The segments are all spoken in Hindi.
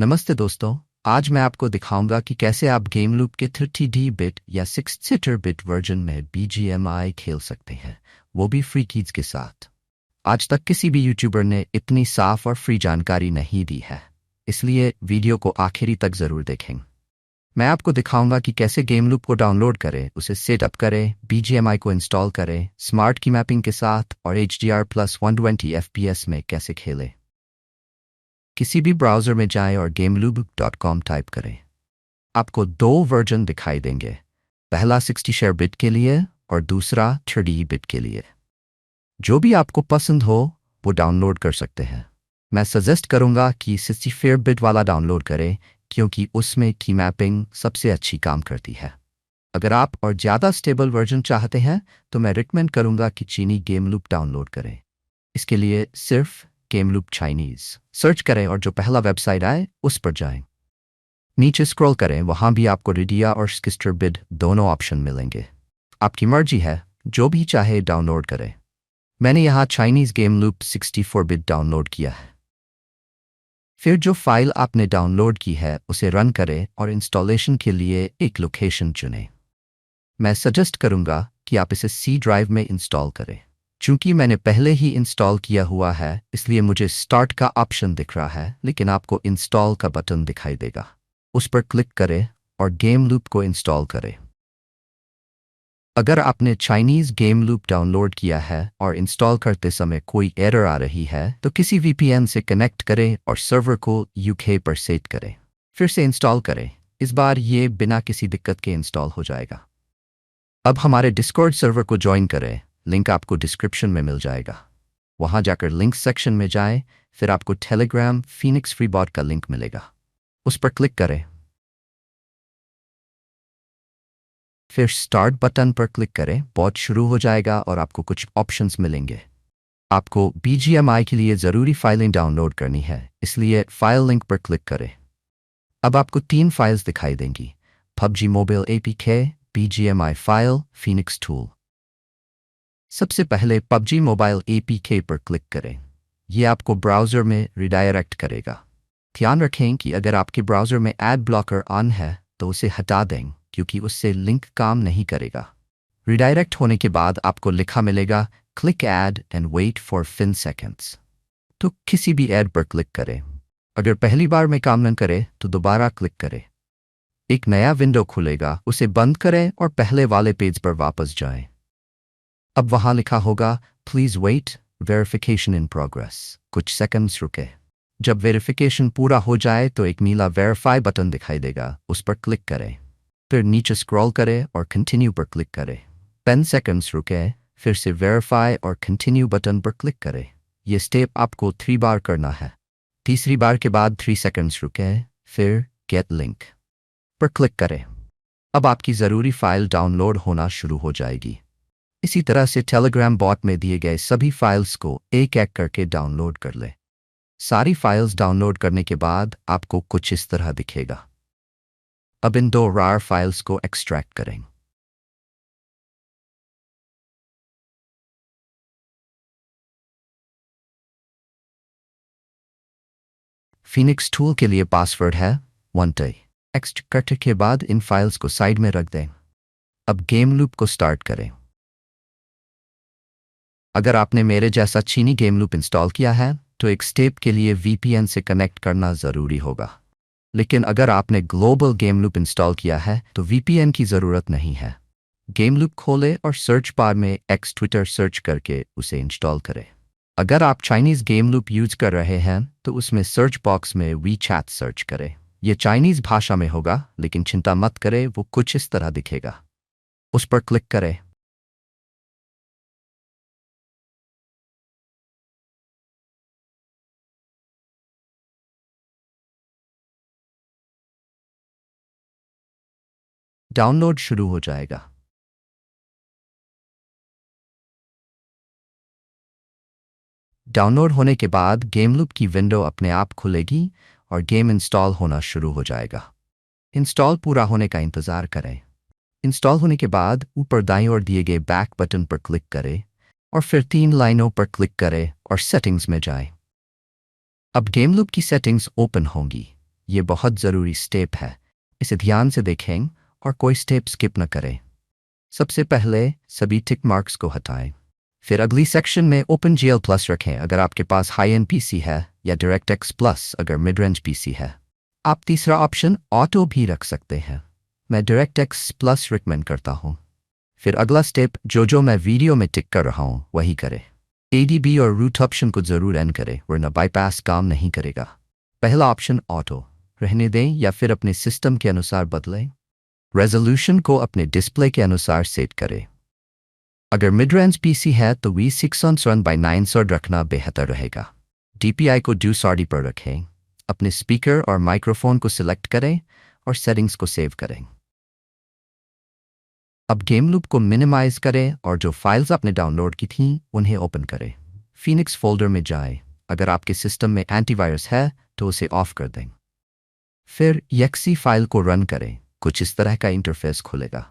नमस्ते दोस्तों। आज मैं आपको दिखाऊंगा कि कैसे आप गेम लूप के 30D बिट या 64 बिट वर्जन में BGMI खेल सकते हैं, वो भी फ्री कीज के साथ। आज तक किसी भी यूट्यूबर ने इतनी साफ और फ्री जानकारी नहीं दी है, इसलिए वीडियो को आखिरी तक जरूर देखें। मैं आपको दिखाऊंगा कि कैसे गेम लूप को डाउनलोड करें, उसे सेटअप करें, BGMI को इंस्टॉल करें, स्मार्ट की मैपिंग के साथ और HDR+ 120 FPS में कैसे खेलें। किसी भी ब्राउज़र में जाएं और gameloop.com टाइप करें। आपको दो वर्जन दिखाई देंगे, पहला 64 बिट के लिए और दूसरा 30 बिट के लिए। जो भी आपको पसंद हो वो डाउनलोड कर सकते हैं। मैं सजेस्ट करूंगा कि 64 बिट वाला डाउनलोड करें, क्योंकि उसमें की मैपिंग सबसे अच्छी काम करती है। अगर आप और ज़्यादा स्टेबल वर्जन चाहते हैं तो मैं रिकमेंड करूंगा कि चीनी गेम लूप डाउनलोड करें। इसके लिए सिर्फ गेम लूप चाइनीज सर्च करें और जो पहला वेबसाइट आए उस पर जाएं। नीचे स्क्रॉल करें, वहां भी आपको रिडिया और 64 बिट दोनों ऑप्शन मिलेंगे। आपकी मर्जी है, जो भी चाहे डाउनलोड करें। मैंने यहाँ Chinese game loop 64 bit download किया है। फिर जो फाइल आपने डाउनलोड की है उसे रन करें और इंस्टॉलेशन के लिए एक लोकेशन चुनें। मैं सजेस्ट करूंगा कि आप इसे C ड्राइव में इंस्टॉल करें। चूंकि मैंने पहले ही इंस्टॉल किया हुआ है इसलिए मुझे स्टार्ट का ऑप्शन दिख रहा है, लेकिन आपको इंस्टॉल का बटन दिखाई देगा। उस पर क्लिक करें और गेम लूप को इंस्टॉल करें। अगर आपने चाइनीज गेम लूप डाउनलोड किया है और इंस्टॉल करते समय कोई एरर आ रही है तो किसी VPN से कनेक्ट करें और सर्वर को UK पर सेट करें। फिर से इंस्टॉल करें। इस बार ये बिना किसी दिक्कत के इंस्टॉल हो जाएगा। अब हमारे डिस्कॉर्ड सर्वर को ज्वाइन करें। लिंक आपको डिस्क्रिप्शन में मिल जाएगा। वहां जाकर लिंक सेक्शन में जाएं, फिर आपको टेलीग्राम फीनिक्स फ्री बॉट का लिंक मिलेगा। उस पर क्लिक करें। फिर स्टार्ट बटन पर क्लिक करें। बॉट शुरू हो जाएगा और आपको कुछ ऑप्शंस मिलेंगे। आपको BGMI के लिए ज़रूरी फाइलें डाउनलोड करनी है, इसलिए फाइल लिंक पर क्लिक करें। अब आपको 3 फाइल्स दिखाई देंगी: PUBG mobile APK, BGMI file, Phoenix tool. सबसे पहले PUBG मोबाइल APK पर क्लिक करें। यह आपको ब्राउज़र में रिडायरेक्ट करेगा। ध्यान रखें कि अगर आपके ब्राउज़र में एड ब्लॉकर ऑन है तो उसे हटा दें, क्योंकि उससे लिंक काम नहीं करेगा। रिडायरेक्ट होने के बाद आपको लिखा मिलेगा click add and wait for 5 seconds. तो किसी भी ऐड पर क्लिक करें। अगर पहली बार में काम न करे तो दोबारा क्लिक करें। एक नया विंडो खुलेगा, उसे बंद करें और पहले वाले पेज पर वापस जाएं। अब वहां लिखा होगा please wait, verification in progress. कुछ सेकंड्स रुके। जब वेरिफिकेशन पूरा हो जाए तो एक नीला वेरीफाई बटन दिखाई देगा, उस पर क्लिक करें। फिर नीचे स्क्रॉल करें और कंटिन्यू पर क्लिक करें। 10 सेकंड्स रुके, फिर से वेरीफाई और कंटिन्यू बटन पर क्लिक करें। यह स्टेप आपको 3 बार करना है। तीसरी बार के बाद 3 सेकंड्स रुके, फिर गेट लिंक पर क्लिक करें। अब आपकी ज़रूरी फाइल डाउनलोड होना शुरू हो जाएगी। इसी तरह से टेलीग्राम बॉट में दिए गए सभी फाइल्स को एक एक करके डाउनलोड कर लें। सारी फाइल्स डाउनलोड करने के बाद आपको कुछ इस तरह दिखेगा। अब इन 2 रार फाइल्स को एक्सट्रैक्ट करें। फीनिक्स टूल के लिए पासवर्ड है 1T। एक्सट्रैक्ट करने के बाद इन फाइल्स को साइड में रख दें। अब गेम लूप को स्टार्ट करें। अगर आपने मेरे जैसा चीनी गेम लूप इंस्टॉल किया है तो एक स्टेप के लिए VPN से कनेक्ट करना ज़रूरी होगा। लेकिन अगर आपने ग्लोबल गेम लूप इंस्टॉल किया है तो VPN की ज़रूरत नहीं है। गेम लूप खोलें और सर्च बार में X ट्विटर सर्च करके उसे इंस्टॉल करें। अगर आप चाइनीज़ गेम लूप यूज़ कर रहे हैं तो उसमें सर्च बॉक्स में WeChat सर्च करें। यह चाइनीज़ भाषा में होगा, लेकिन चिंता मत करें, वो कुछ इस तरह दिखेगा। उस पर क्लिक करें। डाउनलोड शुरू हो जाएगा। डाउनलोड होने के बाद गेम लूप की विंडो अपने आप खुलेगी और गेम इंस्टॉल होना शुरू हो जाएगा। इंस्टॉल पूरा होने का इंतज़ार करें। इंस्टॉल होने के बाद ऊपर दाईं ओर दिए गए बैक बटन पर क्लिक करें और फिर 3 लाइनों पर क्लिक करें और सेटिंग्स में जाएं। अब गेम लूप की सेटिंग्स ओपन होंगी। ये बहुत ज़रूरी स्टेप है, इसे ध्यान से देखें और कोई स्टेप स्किप न करें। सबसे पहले सभी टिक मार्क्स को हटाएं। फिर अगली सेक्शन में OpenGL प्लस रखें अगर आपके पास हाई एंड पीसी है, या DirectX प्लस अगर मिड रेंज पीसी है। आप तीसरा ऑप्शन ऑटो भी रख सकते हैं। मैं DirectX प्लस रिकमेंड करता हूँ। फिर अगला स्टेप जो मैं वीडियो में टिक कर रहा हूँ वही करें। ADB और रूट ऑप्शन को ज़रूर एन करें वरना बाईपास काम नहीं करेगा। पहला ऑप्शन ऑटो रहने दें या फिर अपने सिस्टम के अनुसार बदलें। रेजोल्यूशन को अपने डिस्प्ले के अनुसार सेट करें। अगर मिड रेंज पीसी है तो V600x900 रखना बेहतर रहेगा। DPI को 240 पर रखें। अपने स्पीकर और माइक्रोफोन को सिलेक्ट करें और सेटिंग्स को सेव करें। अब गेम लूप को मिनिमाइज करें और जो फाइल्स आपने डाउनलोड की थीं उन्हें ओपन करें। फिनिक्स फोल्डर में जाएं। अगर आपके सिस्टम में एंटीवायरस है तो उसे ऑफ कर दें। फिर exe फाइल को रन करें। कुछ इस तरह का इंटरफेस खुलेगा।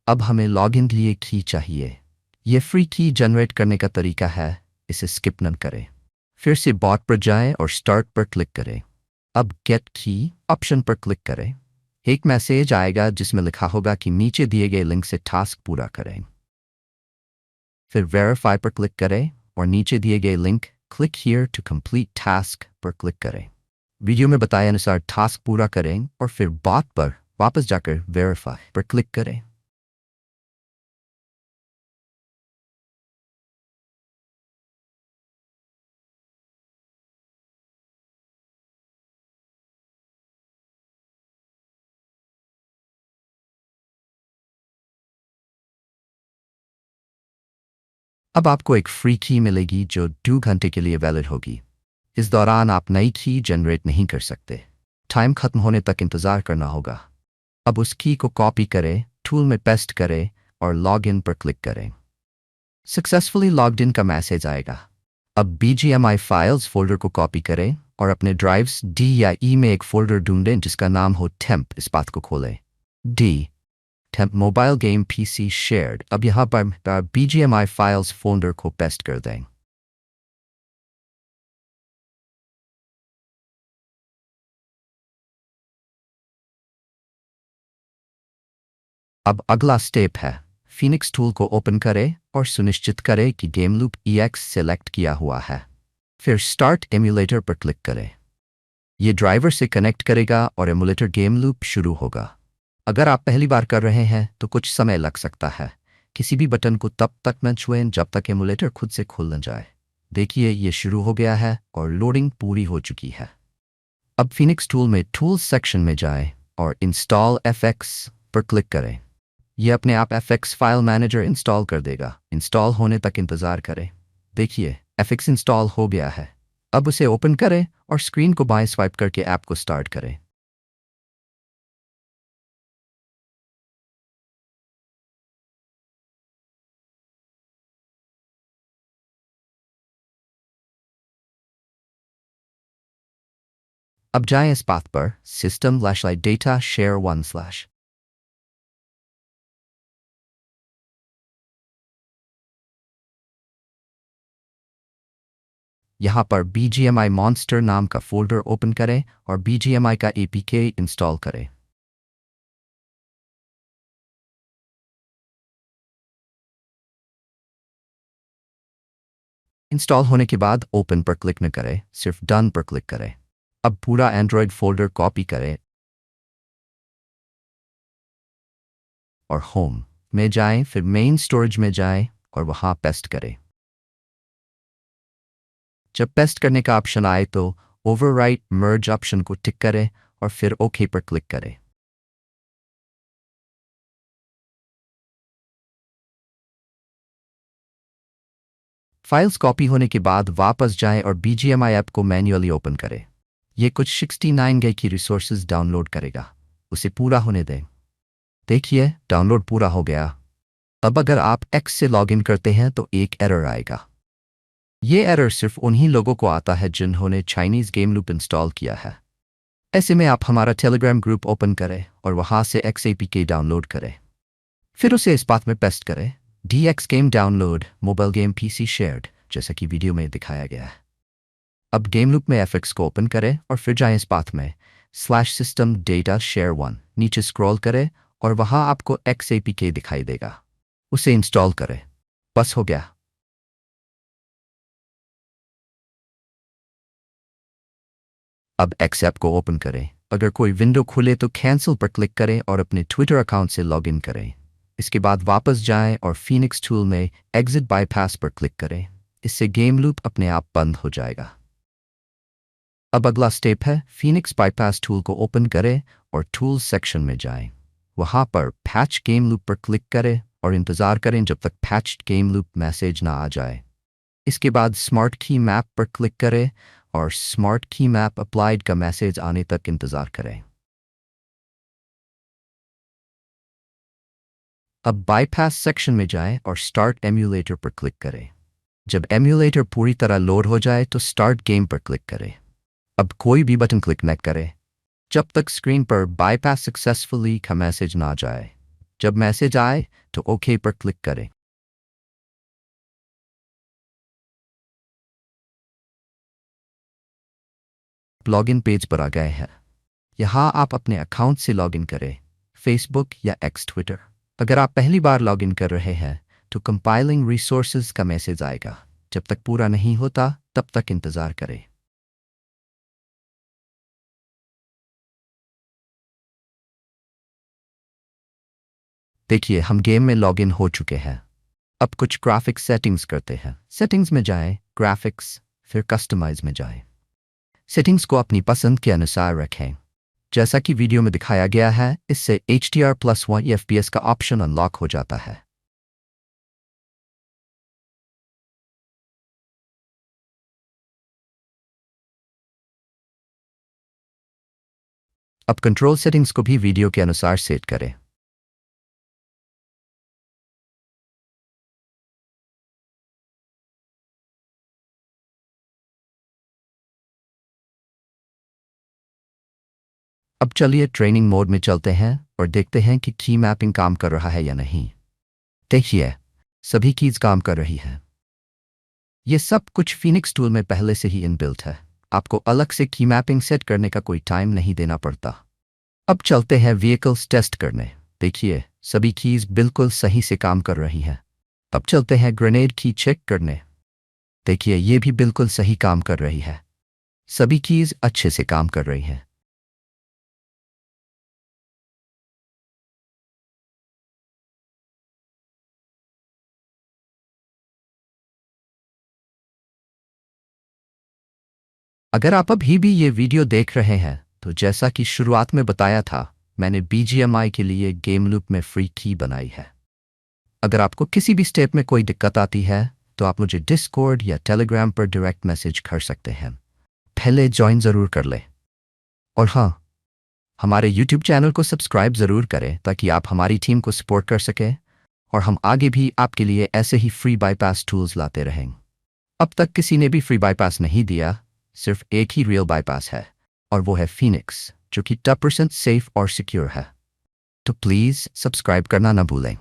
अब हमें लॉगिन के लिए की चाहिए। ये फ्री की जनरेट करने का तरीका है, इसे स्किप न करें। फिर से बॉट पर जाएं और स्टार्ट पर क्लिक करें। अब गेट की ऑप्शन पर क्लिक करें। एक मैसेज आएगा जिसमें लिखा होगा कि नीचे दिए गए लिंक से टास्क पूरा करें। फिर वेरीफाई पर क्लिक करें और नीचे दिए गए link click here to complete task पर क्लिक करें। वीडियो में बताए अनुसार टास्क पूरा करें और फिर बॉट पर वापस जाकर वेरीफाई पर क्लिक करें। अब आपको एक फ्री की मिलेगी जो 2 घंटे के लिए वैलिड होगी। इस दौरान आप नई की जनरेट नहीं कर सकते। टाइम खत्म होने तक इंतज़ार करना होगा। अब उस की को कॉपी करें, टूल में पेस्ट करें और लॉग इन पर क्लिक करें। सक्सेसफुली लॉग्ड इन का मैसेज आएगा। अब BGMI फाइल्स फोल्डर को कॉपी करें और अपने ड्राइव्स D या E में एक फोल्डर ढूंढें जिसका नाम हो टेम्प। इस बात को खोलें। D temp mobile game PC shared. अब यहाँ पर BGMI फाइल्स फोल्डर को पेस्ट कर दें। अब अगला स्टेप है, फिनिक्स टूल को ओपन करें और सुनिश्चित करें कि गेम लूप EX सेलेक्ट किया हुआ है। फिर स्टार्ट एमुलेटर पर क्लिक करें। ये ड्राइवर से कनेक्ट करेगा और एमुलेटर गेम लूप शुरू होगा। अगर आप पहली बार कर रहे हैं तो कुछ समय लग सकता है। किसी भी बटन को तब तक न छुएं जब तक एमुलेटर खुद से खुल न जाए। देखिए ये शुरू हो गया है और लोडिंग पूरी हो चुकी है। अब फिनिक्स टूल में टूल्स सेक्शन में जाएं और इंस्टॉल FX पर क्लिक करें। यह अपने आप FX फाइल मैनेजर इंस्टॉल कर देगा। इंस्टॉल होने तक इंतज़ार करें। देखिए FX इंस्टॉल हो गया है। अब उसे ओपन करें और स्क्रीन को बाएं स्वाइप करके ऐप को स्टार्ट करें। अब जाएं इस पाथ पर system/data share 1/। यहाँ पर BGMI Monster नाम का फोल्डर ओपन करें और BGMI का APK इंस्टॉल करें। इंस्टॉल होने के बाद ओपन पर क्लिक न करें, सिर्फ डन पर क्लिक करें। अब पूरा एंड्रॉयड फोल्डर कॉपी करें और होम में जाएं, फिर मेन स्टोरेज में जाएं और वहां पेस्ट करें। जब पेस्ट करने का ऑप्शन आए तो ओवरराइट मर्ज ऑप्शन को टिक करें और फिर ओके पर क्लिक करें। फाइल्स कॉपी होने के बाद वापस जाएं और BGMI ऐप को मैन्युअली ओपन करें। ये कुछ 69 GB की रिसोर्सेज डाउनलोड करेगा, उसे पूरा होने दें। देखिए डाउनलोड पूरा हो गया। अब अगर आप X से लॉगिन करते हैं तो एक एरर आएगा। ये एरर सिर्फ उन्हीं लोगों को आता है जिन्होंने चाइनीज़ गेम लूप इंस्टॉल किया है। ऐसे में आप हमारा टेलीग्राम ग्रुप ओपन करें और वहां से XAPK डाउनलोड करें। फिर उसे इस पाथ में पेस्ट करें, DX game download mobile game PC shared, जैसा कि वीडियो में दिखाया गया है। अब गेम लूप में FX को ओपन करें और फिर जाएं इस पाथ में /system data share 1 नीचे स्क्रॉल करें और वहां आपको XAPK दिखाई देगा। उसे इंस्टॉल करें। बस हो गया। अब X ऐप को ओपन करें। अगर कोई विंडो खुले तो कैंसिल पर क्लिक करें और अपने ट्विटर अकाउंट से लॉगिन करें। इसके बाद वापस जाएं और फीनिक्स टूल में एग्जिट बाईपास पर क्लिक करें। इससे गेम लूप अपने आप बंद हो जाएगा। अब अगला स्टेप है फीनिक्स बाईपास टूल को ओपन करें और टूल्स सेक्शन में जाएं। वहां पर पैच गेम लूप पर क्लिक करें और इंतज़ार करें जब तक पैच्ड गेम लूप मैसेज ना आ जाए। इसके बाद स्मार्ट की मैप पर क्लिक करें और स्मार्ट की मैप अप्लाइड का मैसेज आने तक इंतज़ार करें। अब बाईपास सेक्शन में जाएं और स्टार्ट एम्यूलेटर पर क्लिक करें। जब एम्यूलेटर पूरी तरह लोड हो जाए तो स्टार्ट गेम पर क्लिक करें। अब कोई भी बटन क्लिक न करें जब तक स्क्रीन पर बाईपास सक्सेसफुली का मैसेज ना जाए। जब मैसेज आए तो ओके पर क्लिक करें। लॉगिन पेज पर आ गए हैं। यहाँ आप अपने अकाउंट से लॉगिन करें, फेसबुक या एक्स ट्विटर। अगर आप पहली बार लॉगिन कर रहे हैं तो कंपाइलिंग रिसोर्सेज का मैसेज आएगा। जब तक पूरा नहीं होता तब तक इंतज़ार करें। देखिए हम गेम में लॉगिन हो चुके हैं। अब कुछ ग्राफिक्स सेटिंग्स करते हैं। सेटिंग्स में जाएं, ग्राफिक्स, फिर कस्टमाइज में जाएं। सेटिंग्स को अपनी पसंद के अनुसार रखें। जैसा कि वीडियो में दिखाया गया है, इससे HDR+1 FPS का ऑप्शन अनलॉक हो जाता है। अब कंट्रोल सेटिंग्स को भी वीडियो के अनुसार सेट करें। अब चलिए ट्रेनिंग मोड में चलते हैं और देखते हैं कि की मैपिंग काम कर रहा है या नहीं। देखिए सभी कीज काम कर रही हैं। ये सब कुछ फीनिक्स टूल में पहले से ही इनबिल्ट है। आपको अलग से की मैपिंग सेट करने का कोई टाइम नहीं देना पड़ता। अब चलते हैं व्हीकल्स टेस्ट करने। देखिए सभी कीज बिल्कुल सही से काम कर रही हैं। अब चलते हैं ग्रेनेड की चेक करने। देखिए ये भी बिल्कुल सही काम कर रही है। सभी कीज अच्छे से काम कर रही हैं। अगर आप अभी भी ये वीडियो देख रहे हैं तो जैसा कि शुरुआत में बताया था, मैंने BGMI के लिए गेम लूप में फ्री की बनाई है। अगर आपको किसी भी स्टेप में कोई दिक्कत आती है तो आप मुझे डिस्कॉर्ड या टेलीग्राम पर डायरेक्ट मैसेज कर सकते हैं। पहले ज्वाइन ज़रूर कर लें। और हाँ, हमारे YouTube चैनल को सब्सक्राइब ज़रूर करें ताकि आप हमारी टीम को सपोर्ट कर सकें और हम आगे भी आपके लिए ऐसे ही फ्री बाईपास टूल्स लाते रहेंगे। अब तक किसी ने भी फ्री बाईपास नहीं दिया, सिर्फ एक ही रियल बाईपास है और वो है फीनिक्स, जो कि 10% सेफ और सिक्योर है। तो प्लीज़ सब्सक्राइब करना ना भूलें।